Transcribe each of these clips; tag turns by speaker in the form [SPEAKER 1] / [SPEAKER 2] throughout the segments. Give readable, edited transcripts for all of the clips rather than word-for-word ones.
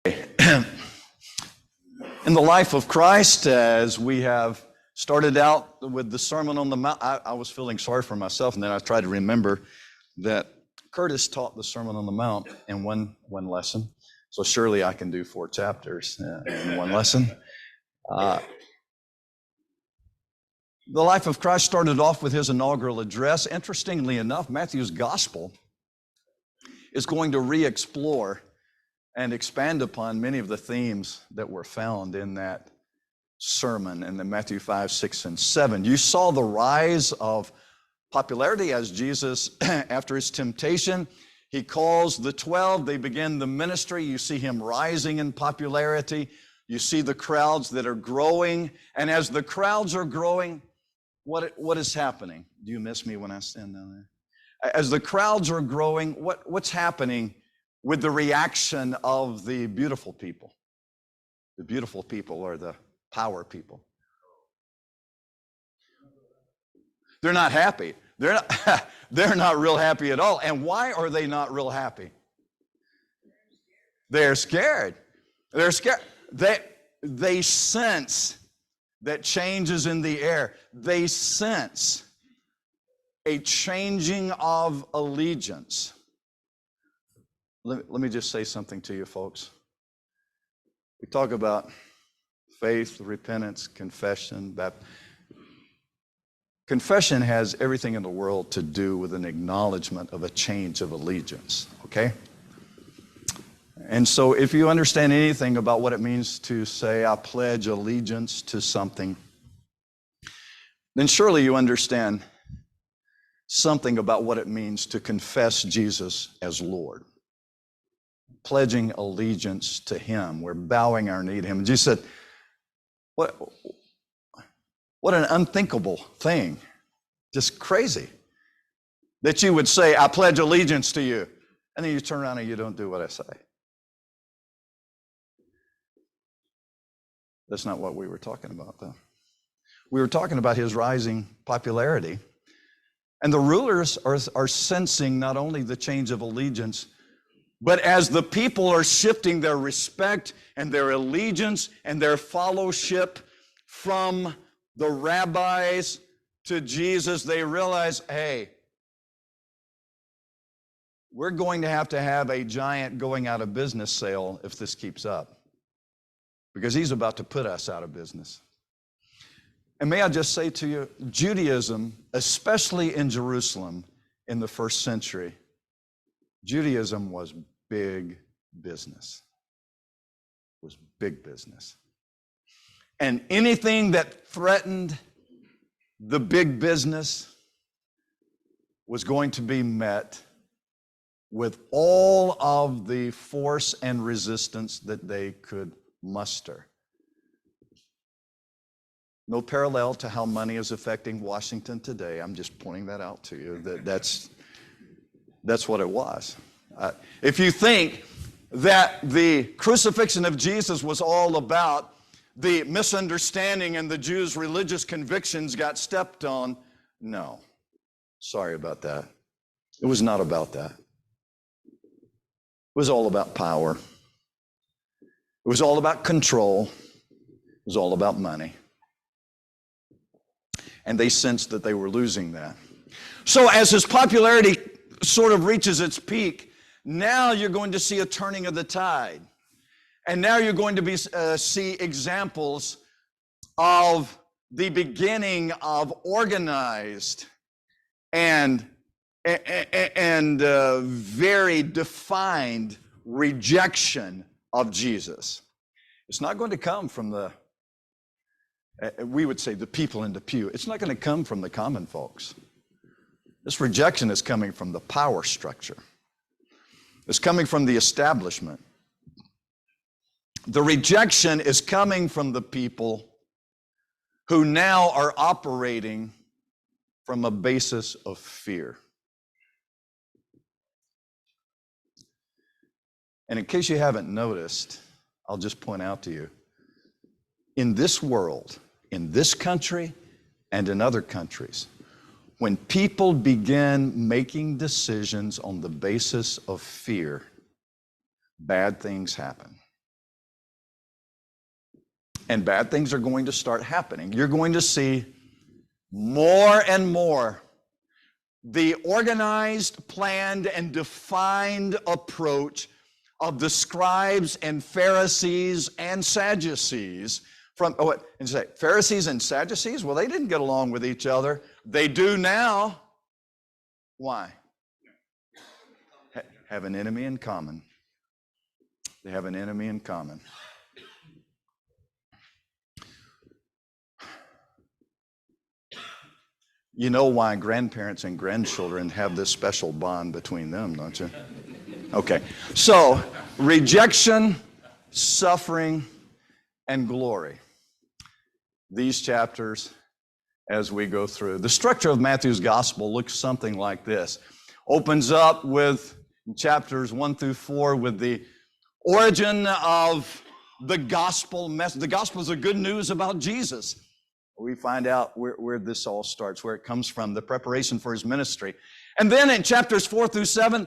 [SPEAKER 1] In the life of Christ, as we have started out with the Sermon on the Mount, I was feeling sorry for myself, and then I tried to remember that Curtis taught the Sermon on the Mount in one lesson, so surely I can do 4 chapters in one lesson. The life of Christ started off with his inaugural address. Interestingly enough, Matthew's gospel is going to re-explore and expand upon many of the themes that were found in that sermon in the Matthew 5, 6, and 7. You saw the rise of popularity as Jesus, after his temptation, he calls the 12, they begin the ministry. You see him rising in popularity. You see the crowds that are growing. And as the crowds are growing, what is happening? Do you miss me when I stand down there? As the crowds are growing, what's happening with the reaction of the beautiful people? The beautiful people are the power people. They're not happy. They're not real happy at all. And why are they not real happy? They're scared. They're scared. They sense that change is in the air. They sense a changing of allegiance. Let me just say something to you, folks. We talk about faith, repentance, confession, baptism. Confession has everything in the world to do with an acknowledgement of a change of allegiance, okay? And so if you understand anything about what it means to say, I pledge allegiance to something, then surely you understand something about what it means to confess Jesus as Lord. Pledging allegiance to him. We're bowing our knee to him. And Jesus said, what an unthinkable thing. Just crazy. That you would say, I pledge allegiance to you. And then you turn around and you don't do what I say. That's not what we were talking about, though. We were talking about his rising popularity. And the rulers are sensing not only the change of allegiance, but as the people are shifting their respect and their allegiance and their fellowship from the rabbis to Jesus, they realize, hey, we're going to have a giant going out of business sale if this keeps up. Because he's about to put us out of business. And may I just say to you, Judaism, especially in Jerusalem in the first century, Judaism was big business. It was big business. And anything that threatened the big business was going to be met with all of the force and resistance that they could muster. No parallel to how money is affecting Washington today. I'm just pointing that out to you. That's what it was. If you think that the crucifixion of Jesus was all about the misunderstanding and the Jews' religious convictions got stepped on, no. Sorry about that. It was not about that. It was all about power. It was all about control. It was all about money. And they sensed that they were losing that. So as his popularity sort of reaches its peak, now you're going to see a turning of the tide. And now you're going to see examples of the beginning of organized and very defined rejection of Jesus. It's not going to come from we would say the people in the pew. It's not going to come from the common folks. This rejection is coming from the power structure. It's coming from the establishment. The rejection is coming from the people who now are operating from a basis of fear. And in case you haven't noticed, I'll just point out to you, in this world, in this country and in other countries, when people begin making decisions on the basis of fear, bad things happen. and bad things are going to start happening. You're going to see more and more the organized, planned, and defined approach of the scribes and Pharisees and Sadducees. And you say, Pharisees and Sadducees? Well, they didn't get along with each other. They do now. Why? Have an enemy in common. They have an enemy in common. You know why grandparents and grandchildren have this special bond between them, don't you? Okay, so rejection, suffering, and glory. These chapters as we go through. The structure of Matthew's gospel looks something like this. Opens up with chapters 1 through 4 with the origin of the gospel message. The gospel is the good news about Jesus. We find out where this all starts, where it comes from, the preparation for his ministry. And then in chapters 4 through 7,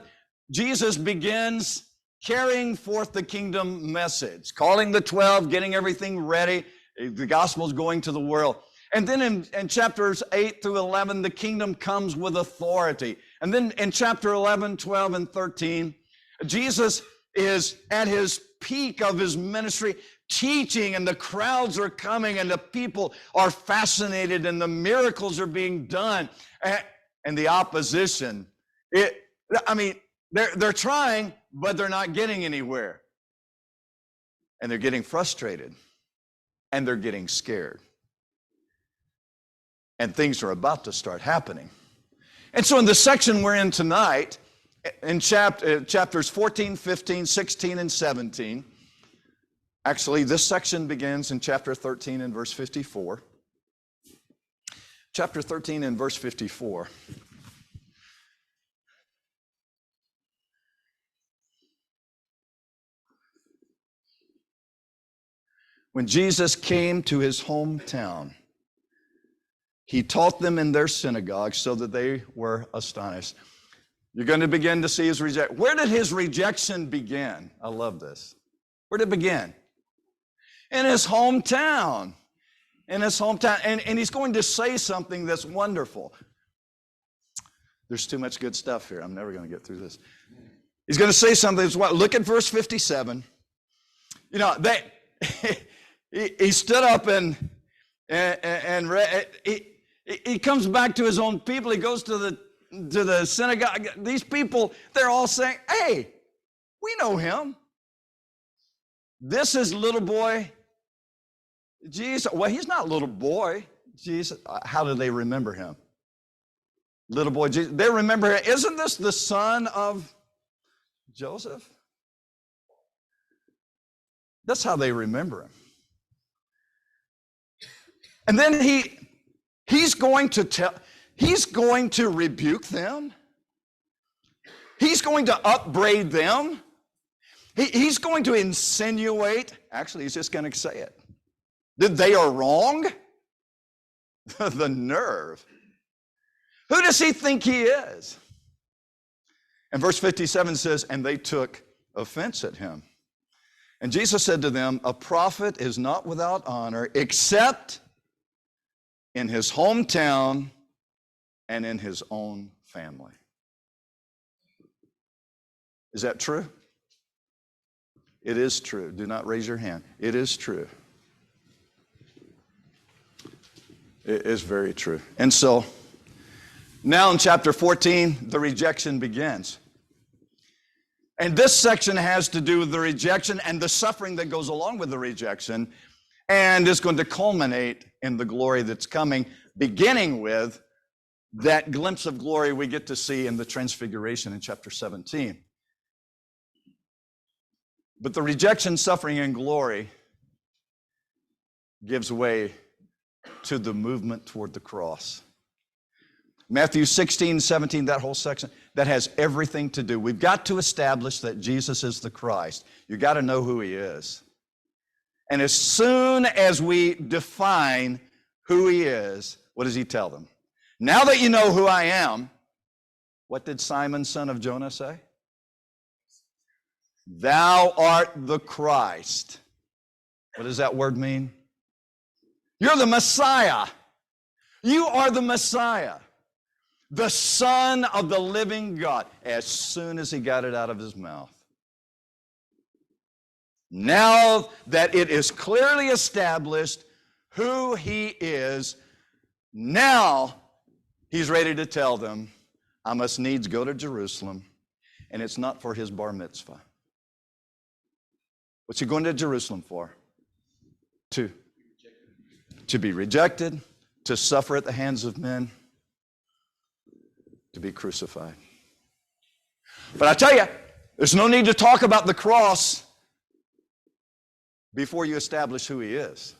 [SPEAKER 1] Jesus begins carrying forth the kingdom message, calling the 12, getting everything ready. The gospel is going to the world. And then in chapters 8 through 11, the kingdom comes with authority. And then in chapter 11, 12, and 13, Jesus is at his peak of his ministry, teaching, and the crowds are coming, and the people are fascinated, and the miracles are being done. And the opposition, they're trying, but they're not getting anywhere. And they're getting frustrated, and they're getting scared. And things are about to start happening. And so in the section we're in tonight, in chapters 14, 15, 16, and 17, actually this section begins in chapter 13 and verse 54. Chapter 13 and verse 54. When Jesus came to his hometown, he taught them in their synagogue so that they were astonished. You're going to begin to see his rejection. Where did his rejection begin? I love this. Where did it begin? In his hometown. In his hometown. And he's going to say something that's wonderful. There's too much good stuff here. I'm never going to get through this. He's going to say something that's what? Look at verse 57. You know, he stood up and he comes back to his own people. He goes to the synagogue. These people, they're all saying, hey, we know him. This is little boy Jesus. Well, he's not little boy Jesus. How do they remember him? Little boy Jesus. They remember him. Isn't this the son of Joseph? That's how they remember him. And then he's going to rebuke them. He's going to upbraid them. He's going to insinuate. Actually, he's just going to say it. That they are wrong. The nerve. Who does he think he is? And verse 57 says, and they took offense at him. And Jesus said to them, a prophet is not without honor except in his hometown and in his own family. Is that true? It is true. Do not raise your hand. It is true. It is very true. And so, now in chapter 14, the rejection begins. And this section has to do with the rejection and the suffering that goes along with the rejection, and is going to culminate in the glory that's coming, beginning with that glimpse of glory we get to see in the transfiguration in chapter 17. But the rejection, suffering, and glory gives way to the movement toward the cross. Matthew 16, 17, that whole section, that has everything to do. We've got to establish that Jesus is the Christ. You've got to know who he is. And as soon as we define who he is, what does he tell them? Now that you know who I am, what did Simon, son of Jonah, say? Thou art the Christ. What does that word mean? You're the Messiah. You are the Messiah, the Son of the living God. As soon as he got it out of his mouth. Now that it is clearly established who he is, now he's ready to tell them, I must needs go to Jerusalem, and it's not for his bar mitzvah. What's he going to Jerusalem for? To be rejected, to suffer at the hands of men, to be crucified. But I tell you, there's no need to talk about the cross before you establish who he is.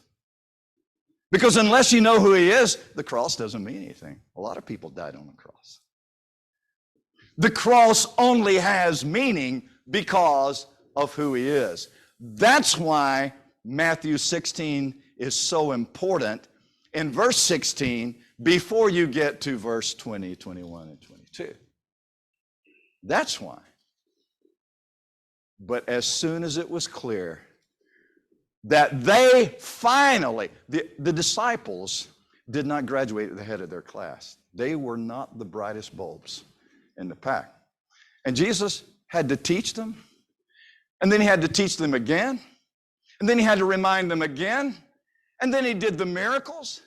[SPEAKER 1] Because unless you know who he is, the cross doesn't mean anything. A lot of people died on the cross. The cross only has meaning because of who he is. That's why Matthew 16 is so important in verse 16 before you get to verse 20, 21, and 22. That's why. But as soon as it was clear that they finally, the disciples did not graduate at the head of their class. They were not the brightest bulbs in the pack. And Jesus had to teach them, and then he had to teach them again, and then he had to remind them again, and then he did the miracles,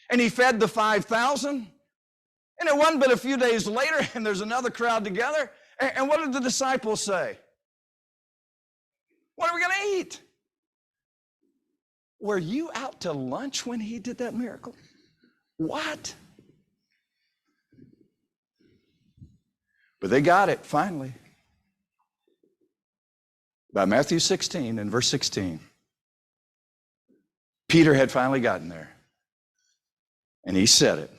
[SPEAKER 1] and he fed the 5,000, and it wasn't but a few days later, and there's another crowd together, and what did the disciples say? What are we going to eat? Were you out to lunch when he did that miracle? What? But they got it finally. By Matthew 16 and verse 16, Peter had finally gotten there. And he said it.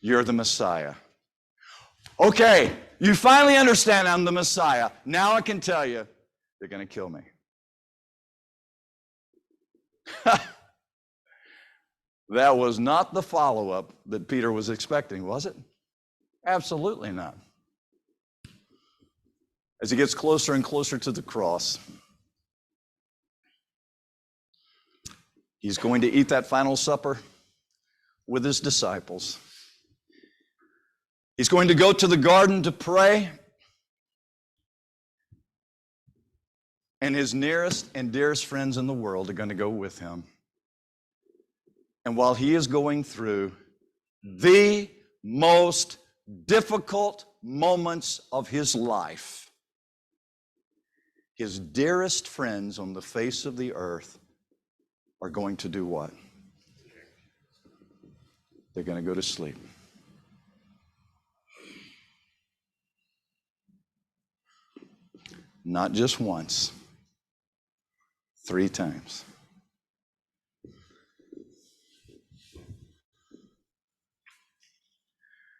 [SPEAKER 1] You're the Messiah. Okay, you finally understand I'm the Messiah. Now I can tell you, they're going to kill me. That was not the follow-up that Peter was expecting, was it? Absolutely not. As he gets closer and closer to the cross, he's going to eat that final supper with his disciples. He's going to go to the garden to pray, and his nearest and dearest friends in the world are going to go with him. And while he is going through the most difficult moments of his life, his dearest friends on the face of the earth are going to do what? They're going to go to sleep. Not just once, 3 times.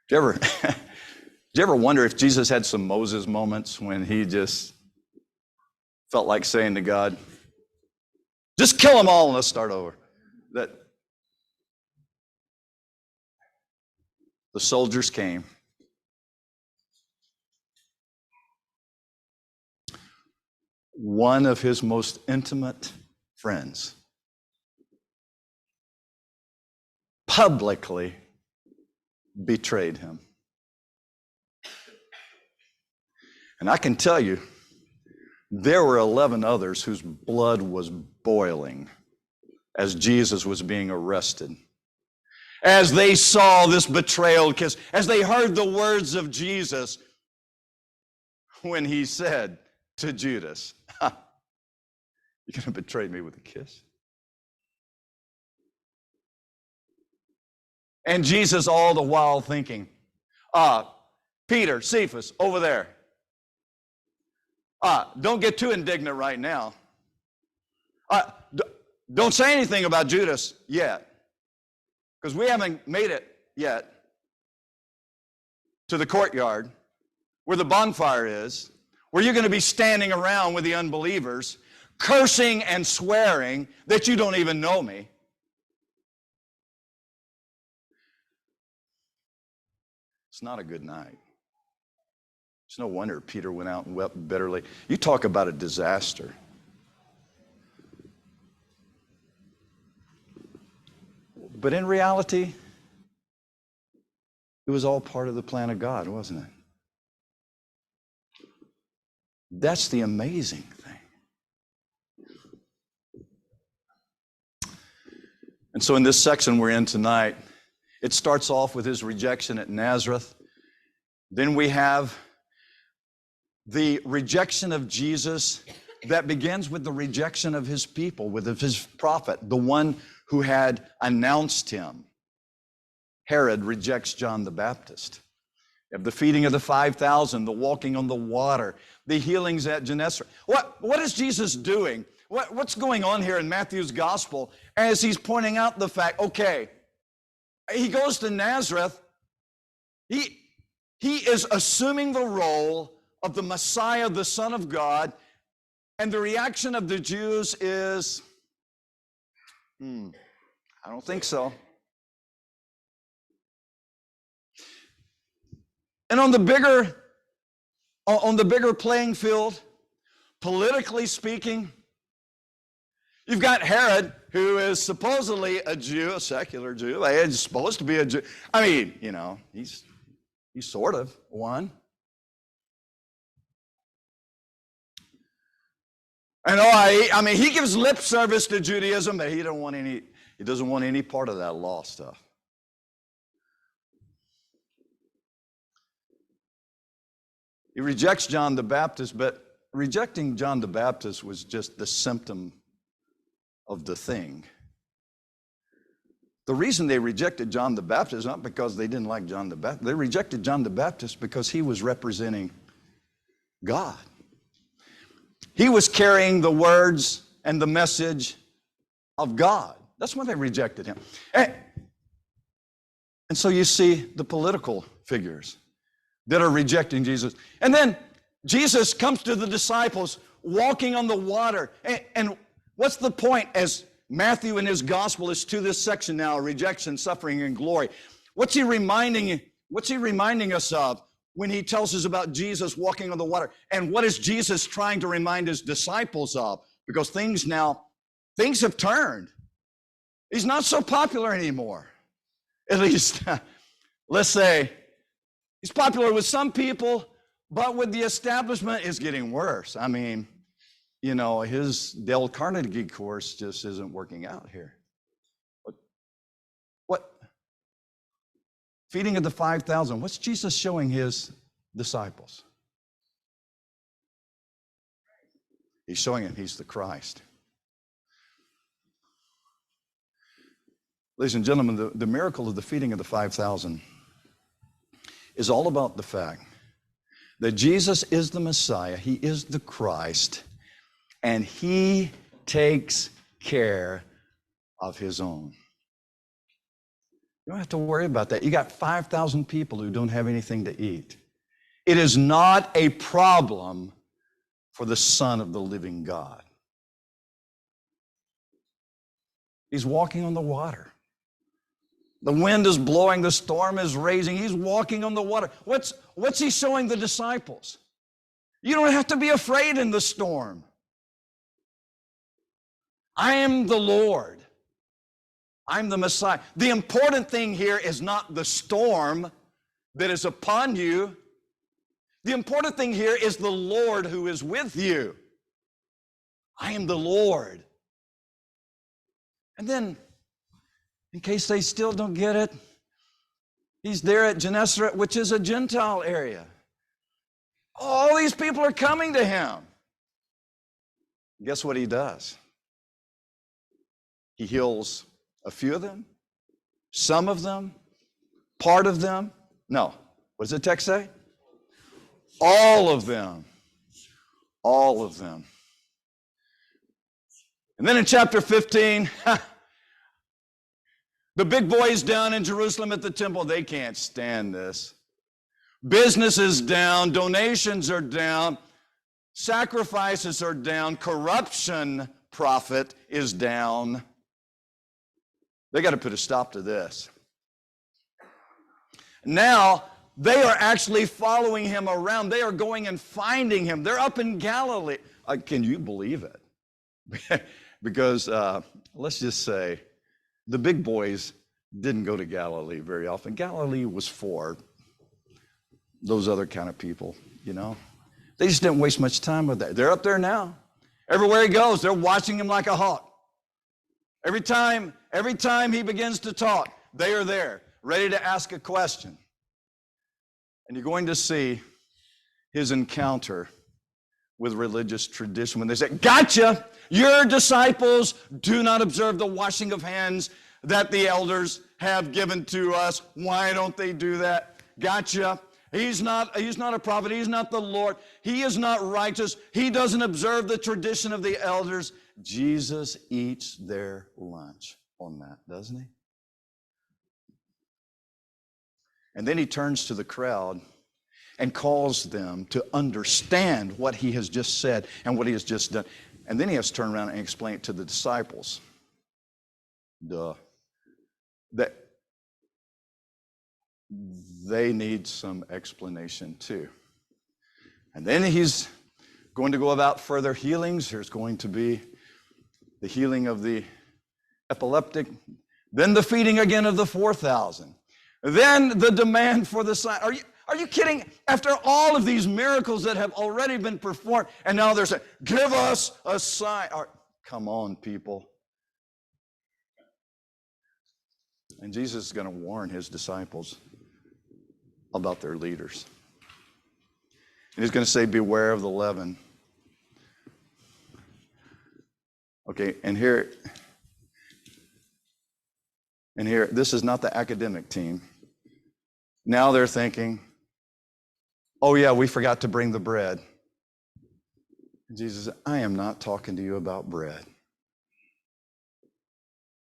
[SPEAKER 1] Do you ever wonder if Jesus had some Moses moments when he just felt like saying to God, just kill them all and let's start over? That the soldiers came. One of his most intimate friends publicly betrayed him. And I can tell you, there were 11 others whose blood was boiling as Jesus was being arrested. As they saw this betrayal kiss, as they heard the words of Jesus when he said to Judas, you're going to betray me with a kiss? And Jesus all the while thinking, Peter, Cephas, over there. Don't get too indignant right now. Don't say anything about Judas yet, because we haven't made it yet to the courtyard where the bonfire is, where you're going to be standing around with the unbelievers, cursing and swearing that you don't even know me. It's not a good night. It's no wonder Peter went out and wept bitterly. You talk about a disaster. But in reality, it was all part of the plan of God, wasn't it? That's the amazing thing. And so in this section we're in tonight, it starts off with his rejection at Nazareth. Then we have the rejection of Jesus that begins with the rejection of his people, with his prophet, the one who had announced him. Herod rejects John the Baptist. You have the feeding of the 5,000, the walking on the water, the healings at Gennesaret. What is Jesus doing? What's going on here in Matthew's gospel as he's pointing out the fact, okay, he goes to Nazareth, he is assuming the role of the Messiah, the Son of God, and the reaction of the Jews is, I don't think so. And on the bigger playing field, politically speaking, you've got Herod, who is supposedly a Jew, a secular Jew. He's supposed to be a Jew. I mean, you know, he's sort of one. And I mean, he gives lip service to Judaism, but he doesn't want any part of that law stuff. He rejects John the Baptist, but rejecting John the Baptist was just the symptom of the thing. The reason they rejected John the Baptist is not because they didn't like John the Baptist. They rejected John the Baptist because he was representing God. He was carrying the words and the message of God. That's why they rejected him. And so you see the political figures that are rejecting Jesus. And then Jesus comes to the disciples walking on the water. And what's the point as Matthew in his gospel is to this section now, rejection, suffering, and glory? What's he reminding us of when he tells us about Jesus walking on the water? And what is Jesus trying to remind his disciples of? Because things have turned. He's not so popular anymore. At least, let's say, he's popular with some people, but with the establishment, it's getting worse. I mean, you know, his Dale Carnegie course just isn't working out here. What? Feeding of the 5,000. What's Jesus showing his disciples? He's showing him he's the Christ. Ladies and gentlemen, the miracle of the feeding of the 5,000 is all about the fact that Jesus is the Messiah, he is the Christ, and he takes care of his own. You don't have to worry about that. You got 5,000 people who don't have anything to eat. It is not a problem for the Son of the living God. He's walking on the water. The wind is blowing, the storm is raging. He's walking on the water. What's he showing the disciples? You don't have to be afraid in the storm. I am the Lord. I'm the Messiah. The important thing here is not the storm that is upon you. The important thing here is the Lord who is with you. I am the Lord. And then, in case they still don't get it, he's there at Gennesaret, which is a Gentile area. All these people are coming to him. Guess what he does? He heals a few of them, some of them, part of them. No, what does the text say? All of them. All of them. And then in chapter 15, the big boys down in Jerusalem at the temple, they can't stand this. Business is down, donations are down, sacrifices are down, corruption profit is down. They got to put a stop to this. Now, they are actually following him around. They are going and finding him. They're up in Galilee. Can you believe it? Because let's just say, the big boys didn't go to Galilee very often. Galilee was for those other kind of people, you know. They just didn't waste much time with that. They're up there now. Everywhere he goes, they're watching him like a hawk. Every time he begins to talk, they are there, ready to ask a question. And you're going to see his encounter with religious tradition when they say, "Gotcha! Your disciples do not observe the washing of hands that the elders have given to us. Why don't they do that? Gotcha. He's not a prophet. He's not the Lord. He is not righteous. He doesn't observe the tradition of the elders." Jesus eats their lunch on that, doesn't he? And then he turns to the crowd and calls them to understand what he has just said and what he has just done. And then he has to turn around and explain it to the disciples. That they need some explanation too. And then he's going to go about further healings. There's going to be the healing of the epileptic, then the feeding again of the 4,000, then the demand for the sign. Are you kidding? After all of these miracles that have already been performed, and now they're saying, "Give us a sign." Come on, people. And Jesus is going to warn his disciples about their leaders. And he's going to say, "Beware of the leaven." Okay, and here, this is not the academic team. Now they're thinking, "Oh yeah, we forgot to bring the bread." And Jesus said, "I am not talking to you about bread.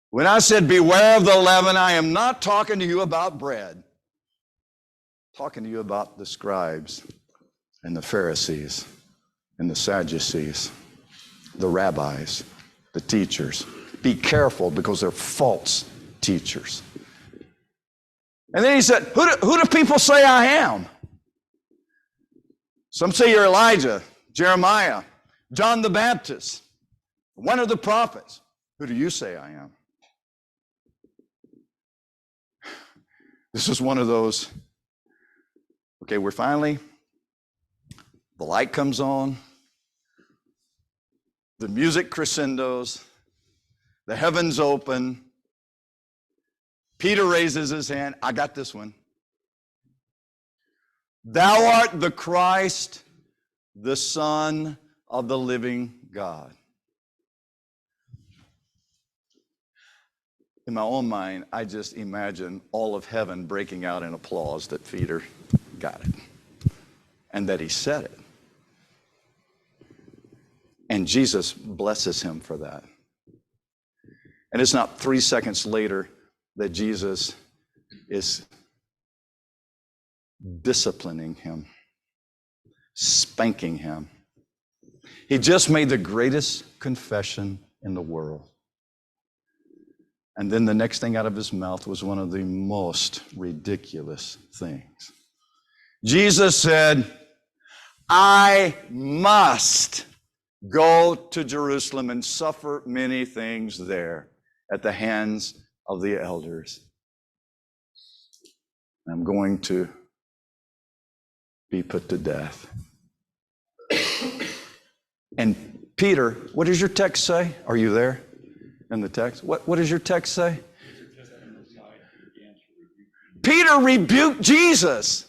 [SPEAKER 1] When I said beware of the leaven, I am not talking to you about bread. I'm talking to you about the scribes and the Pharisees and the Sadducees, the rabbis, the teachers. Be careful because they're false teachers." And then he said, who do people say I am? Some say you're Elijah, Jeremiah, John the Baptist, one of the prophets. Who do you say I am? This is one of those, okay, the light comes on, the music crescendos, the heavens open, Peter raises his hand. I got this one. "Thou art the Christ, the Son of the living God." In my own mind, I just imagine all of heaven breaking out in applause that Peter got it and that he said it. And Jesus blesses him for that. And it's not 3 seconds later that Jesus is disciplining him, spanking him. He just made the greatest confession in the world. And then the next thing out of his mouth was one of the most ridiculous things. Jesus said, "I must go to Jerusalem and suffer many things there at the hands of the elders. I'm going to be put to death." And Peter, what does your text say? Are you there in the text? What does your text say? Peter rebuked Jesus.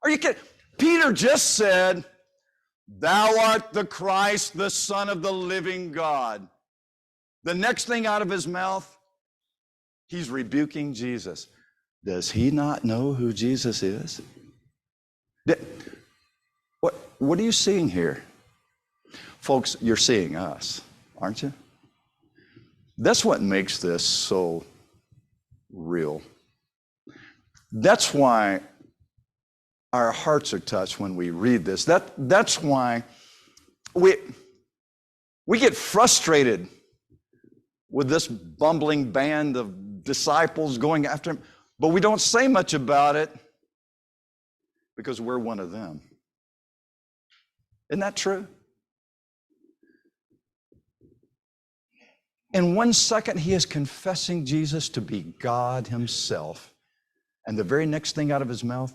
[SPEAKER 1] Are you kidding? Peter just said, "Thou art the Christ, the Son of the living God." The next thing out of his mouth, he's rebuking Jesus. Does he not know who Jesus is? What are you seeing here? Folks, you're seeing us, aren't you? That's what makes this so real. That's why our hearts are touched when we read this. That's why we get frustrated with this bumbling band of disciples going after him, but we don't say much about it because we're one of them. Isn't that true? In 1 second, he is confessing Jesus to be God himself. And the very next thing out of his mouth,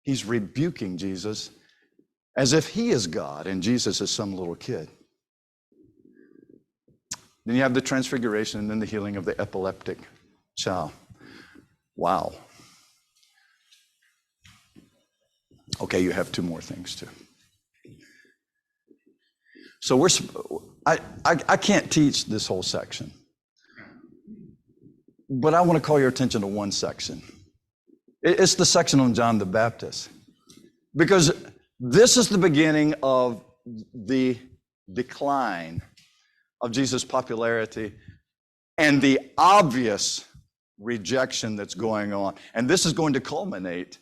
[SPEAKER 1] he's rebuking Jesus as if he is God and Jesus is some little kid. Then you have the transfiguration and then the healing of the epileptic child. Wow. Okay, you have two more things too. So I can't teach this whole section, but I want to call your attention to one section. It's the section on John the Baptist, because this is the beginning of the decline of Jesus' popularity and the obvious rejection that's going on. And this is going to culminate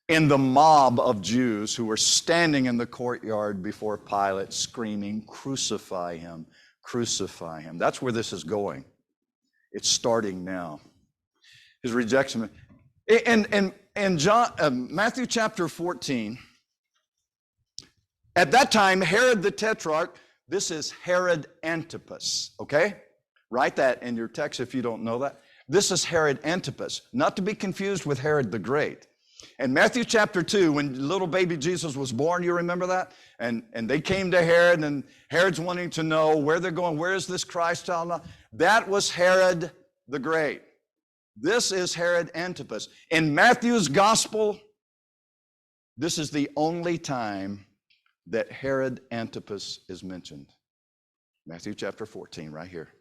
[SPEAKER 1] in the mob of Jews who were standing in the courtyard before Pilate screaming, "Crucify him, crucify him." That's where this is going. It's starting now. His rejection. In Matthew chapter 14, at that time, Herod the Tetrarch, this is Herod Antipas, okay? Write that in your text if you don't know that. This is Herod Antipas, not to be confused with Herod the Great. In Matthew chapter 2, when little baby Jesus was born, you remember that? And they came to Herod, and Herod's wanting to know where they're going. Where is this Christ child? That was Herod the Great. This is Herod Antipas. In Matthew's gospel, this is the only time that Herod Antipas is mentioned. Matthew chapter 14, right here.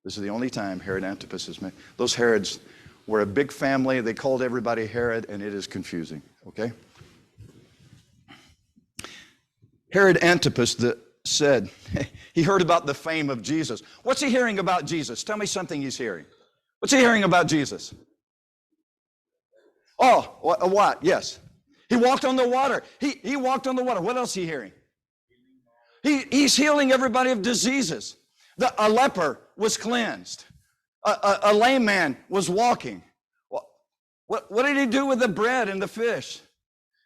[SPEAKER 1] This is the only time Herod Antipas is mentioned. Those Herods were a big family. They called everybody Herod, and it is confusing, okay? Herod Antipas said, he heard about the fame of Jesus. What's he hearing about Jesus? Tell me something he's hearing. What's he hearing about Jesus? Oh, what? Yes. He walked on the water. He walked on the water. What else is he hearing? He's healing everybody of diseases. A leper was cleansed. A lame man was walking. What did he do with the bread and the fish?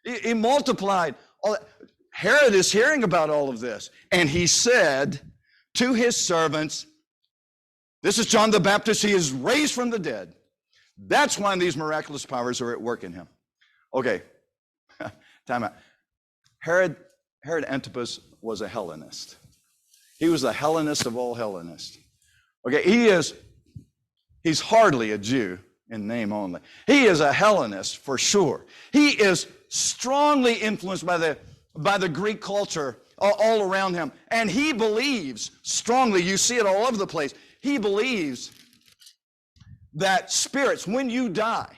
[SPEAKER 1] He multiplied. Herod is hearing about all of this. And he said to his servants, "This is John the Baptist. He is raised from the dead." That's why these miraculous powers are at work in him. Okay, time out. Herod Antipas was a Hellenist. He was the Hellenist of all Hellenists. Okay, he's hardly a Jew in name only. He is a Hellenist for sure. He is strongly influenced by the Greek culture all around him. And he believes strongly, you see it all over the place, he believes that spirits, when you die,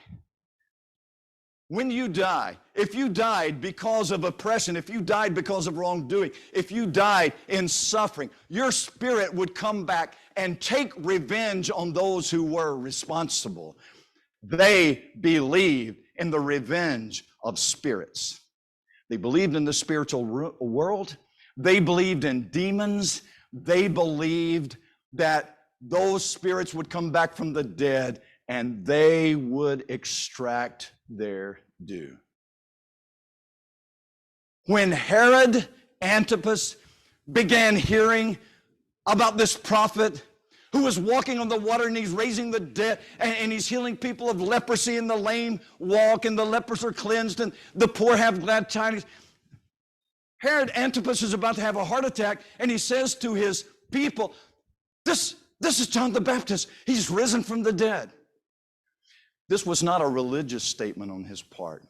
[SPEAKER 1] if you died because of oppression, if you died because of wrongdoing, if you died in suffering, your spirit would come back and take revenge on those who were responsible. They believed in the revenge of spirits. They believed in the spiritual world. They believed in demons. They believed that those spirits would come back from the dead and they would extract their due. When Herod Antipas began hearing about this prophet who was walking on the water and he's raising the dead and he's healing people of leprosy, and the lame walk and the lepers are cleansed and the poor have glad tidings, Herod Antipas is about to have a heart attack, and he says to his people, this is John the Baptist. He's risen from the dead. This was not a religious statement on his part.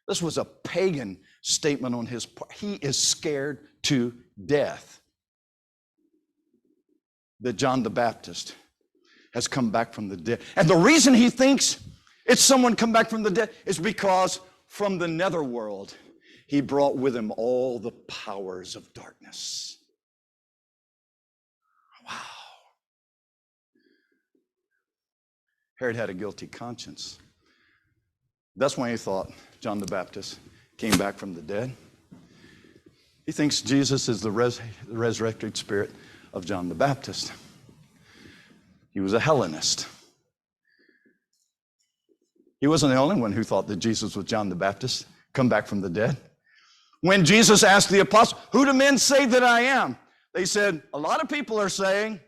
[SPEAKER 1] This was a pagan statement on his part. He is scared to death that John the Baptist has come back from the dead. And the reason he thinks it's someone come back from the dead is because from the netherworld, he brought with him all the powers of darkness. Wow. Herod had a guilty conscience. That's why he thought John the Baptist came back from the dead. He thinks Jesus is the resurrected spirit of John the Baptist. He was a Hellenist. He wasn't the only one who thought that Jesus was John the Baptist, come back from the dead. When Jesus asked the apostles, "Who do men say that I am?" They said, a lot of people are saying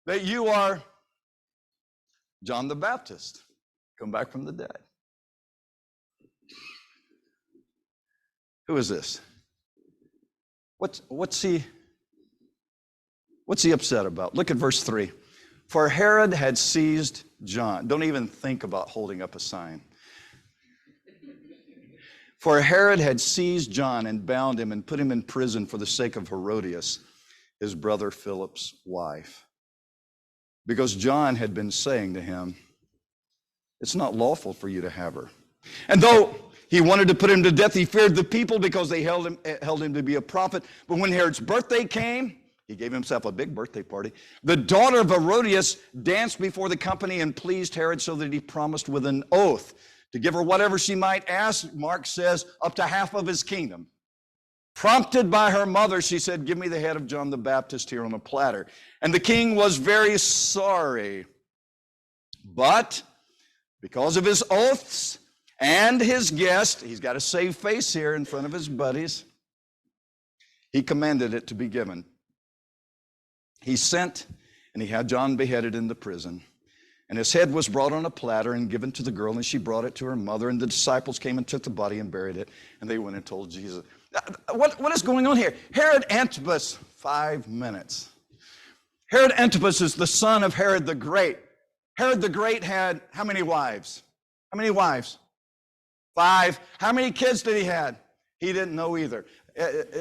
[SPEAKER 1] that you are John the Baptist, come back from the dead. Who is this? What's he upset about? Look at verse 3. For Herod had seized John. Don't even think about holding up a sign. For Herod had seized John and bound him and put him in prison for the sake of Herodias, his brother Philip's wife. Because John had been saying to him, it's not lawful for you to have her. And though he wanted to put him to death, he feared the people because they held him to be a prophet. But when Herod's birthday came, he gave himself a big birthday party. The daughter of Herodias danced before the company and pleased Herod so that he promised with an oath to give her whatever she might ask. Mark says up to half of his kingdom. Prompted by her mother, she said, give me the head of John the Baptist here on a platter. And the king was very sorry. But because of his oaths and his guest, he's got a save face here in front of his buddies, he commanded it to be given. He sent, and he had John beheaded in the prison. And his head was brought on a platter and given to the girl, and she brought it to her mother. And the disciples came and took the body and buried it. And they went and told Jesus. What is going on here? Herod Antipas, 5 minutes. Herod Antipas is the son of Herod the Great. Herod the Great had how many wives? How many wives? 5. How many kids did he have? He didn't know either.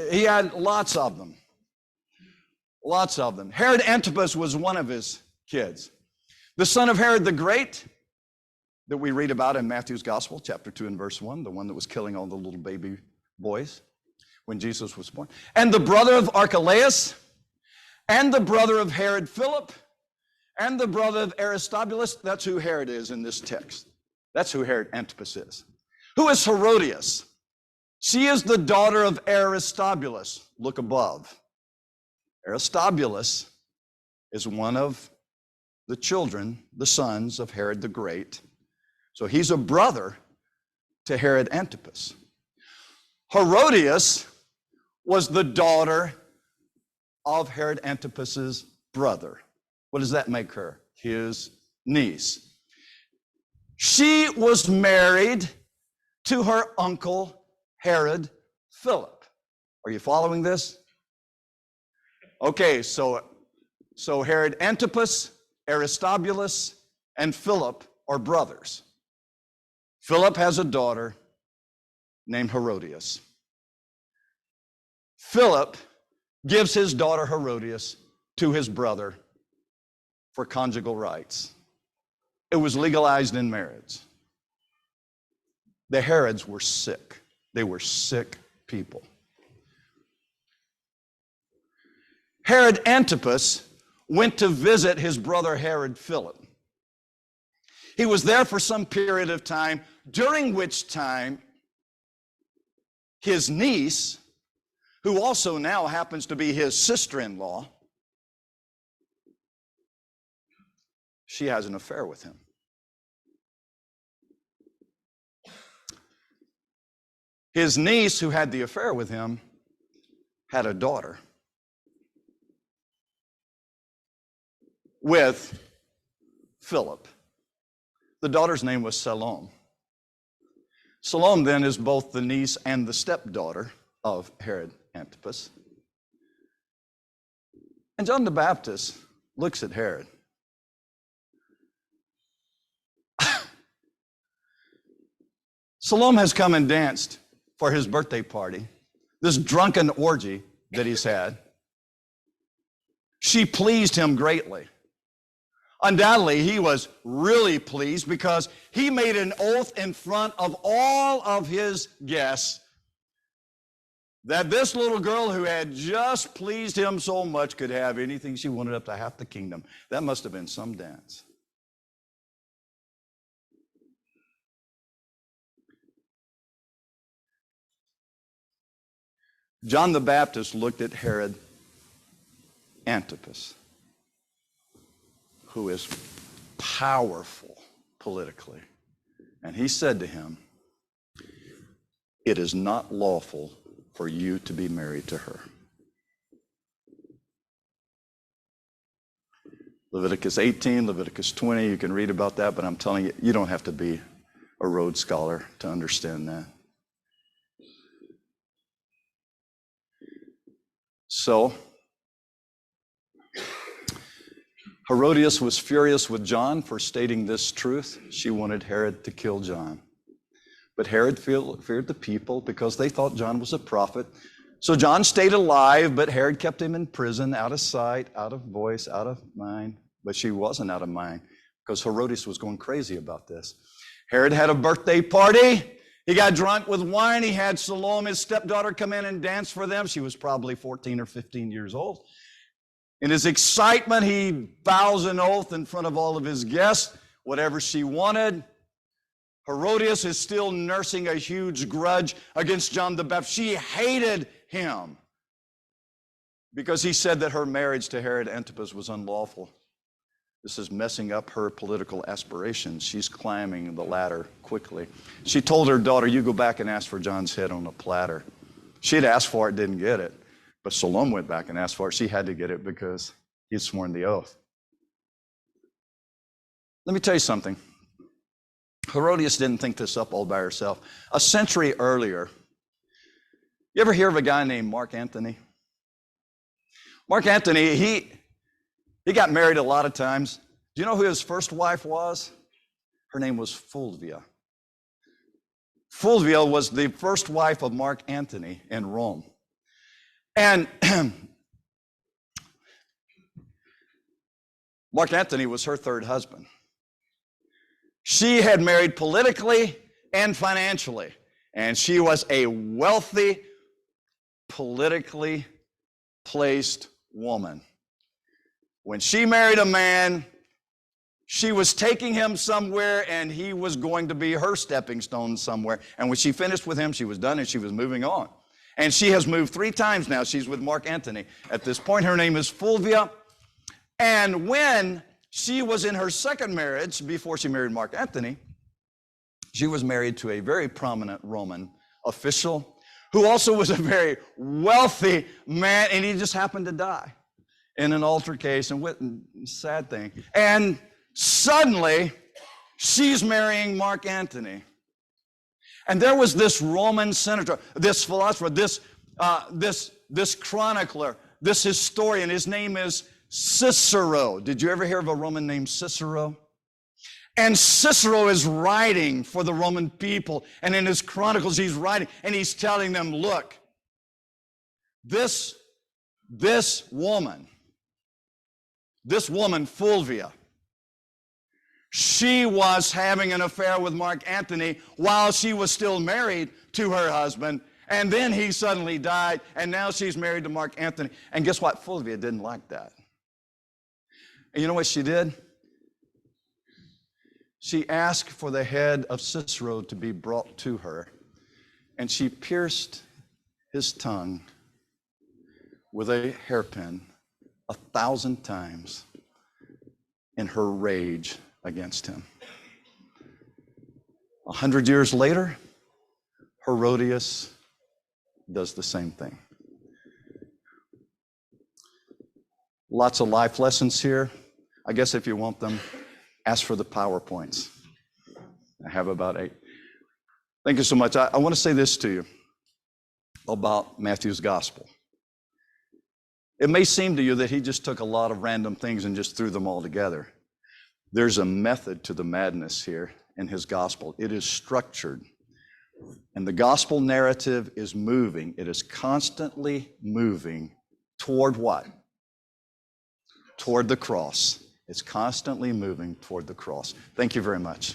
[SPEAKER 1] He had lots of them. Lots of them. Herod Antipas was one of his kids. The son of Herod the Great that we read about in Matthew's Gospel, chapter 2 and verse 1, the one that was killing all the little baby boys when Jesus was born. And the brother of Archelaus, and the brother of Herod Philip, and the brother of Aristobulus. That's who Herod is in this text. That's who Herod Antipas is. Who is Herodias? She is the daughter of Aristobulus. Look above. Aristobulus is one of the children, the sons of Herod the Great. So he's a brother to Herod Antipas. Herodias was the daughter of Herod Antipas's brother. What does that make her? His niece. She was married to her uncle Herod Philip. Are you following this? Okay, so Herod Antipas, Aristobulus, and Philip are brothers. Philip has a daughter named Herodias. Philip gives his daughter Herodias to his brother for conjugal rights. It was legalized in marriage. The Herods were sick. They were sick people. Herod Antipas went to visit his brother Herod Philip. He was there for some period of time, during which time his niece, who also now happens to be his sister-in-law, she has an affair with him. His niece, who had the affair with him, had a daughter with Philip. The daughter's name was Salome. Salome then is both the niece and the stepdaughter of Herod Antipas. And John the Baptist looks at Herod. Salome has come and danced for his birthday party, this drunken orgy that he's had. She pleased him greatly. Undoubtedly, he was really pleased because he made an oath in front of all of his guests that this little girl who had just pleased him so much could have anything she wanted up to half the kingdom. That must have been some dance. John the Baptist looked at Herod Antipas, who is powerful politically, and he said to him, "It is not lawful for you to be married to her." Leviticus 18, Leviticus 20, you can read about that, but I'm telling you, you don't have to be a Rhodes Scholar to understand that. So, Herodias was furious with John for stating this truth. She wanted Herod to kill John. But Herod feared the people because they thought John was a prophet. So John stayed alive, but Herod kept him in prison, out of sight, out of voice, out of mind. But she wasn't out of mind because Herodias was going crazy about this. Herod had a birthday party. He got drunk with wine. He had Salome, his stepdaughter, come in and dance for them. She was probably 14 or 15 years old. In his excitement, he vows an oath in front of all of his guests, whatever she wanted. Herodias is still nursing a huge grudge against John the Baptist. She hated him because he said that her marriage to Herod Antipas was unlawful. This is messing up her political aspirations. She's climbing the ladder quickly. She told her daughter, you go back and ask for John's head on a platter. She'd asked for it, didn't get it. But Salome went back and asked for it. She had to get it because he'd sworn the oath. Let me tell you something. Herodias didn't think this up all by herself. A century earlier, you ever hear of a guy named Mark Antony? Mark Antony, he got married a lot of times. Do you know who his first wife was? Her name was Fulvia. Fulvia was the first wife of Mark Antony in Rome. And Mark Antony was her third husband. She had married politically and financially, and she was a wealthy, politically placed woman. When she married a man, she was taking him somewhere, and he was going to be her stepping stone somewhere. And when she finished with him, she was done, and she was moving on. And she has moved 3 times now. She's with Mark Antony. At this point, her name is Fulvia. And when she was in her second marriage, before she married Mark Antony, she was married to a very prominent Roman official who also was a very wealthy man, and he just happened to die in an altercation. Sad thing. And suddenly, she's marrying Mark Antony. And there was this Roman senator, this philosopher, this chronicler, this historian. His name is Cicero. Did you ever hear of a Roman named Cicero? And Cicero is writing for the Roman people. And in his chronicles, he's writing, and he's telling them, look, this woman, Fulvia, she was having an affair with Mark Antony while she was still married to her husband, and then he suddenly died, and now she's married to Mark Antony. And guess what? Fulvia didn't like that. And you know what she did? She asked for the head of Cicero to be brought to her, and she pierced his tongue with a hairpin 1,000 times in her rage against him. 100 years later, Herodias does the same thing. Lots of life lessons here. I guess if you want them, ask for the PowerPoints. I have about 8. Thank you so much. I want to say this to you about Matthew's gospel. It may seem to you that he just took a lot of random things and just threw them all together. There's a method to the madness here in his gospel. It is structured. And the gospel narrative is moving. It is constantly moving toward what? Toward the cross. It's constantly moving toward the cross. Thank you very much.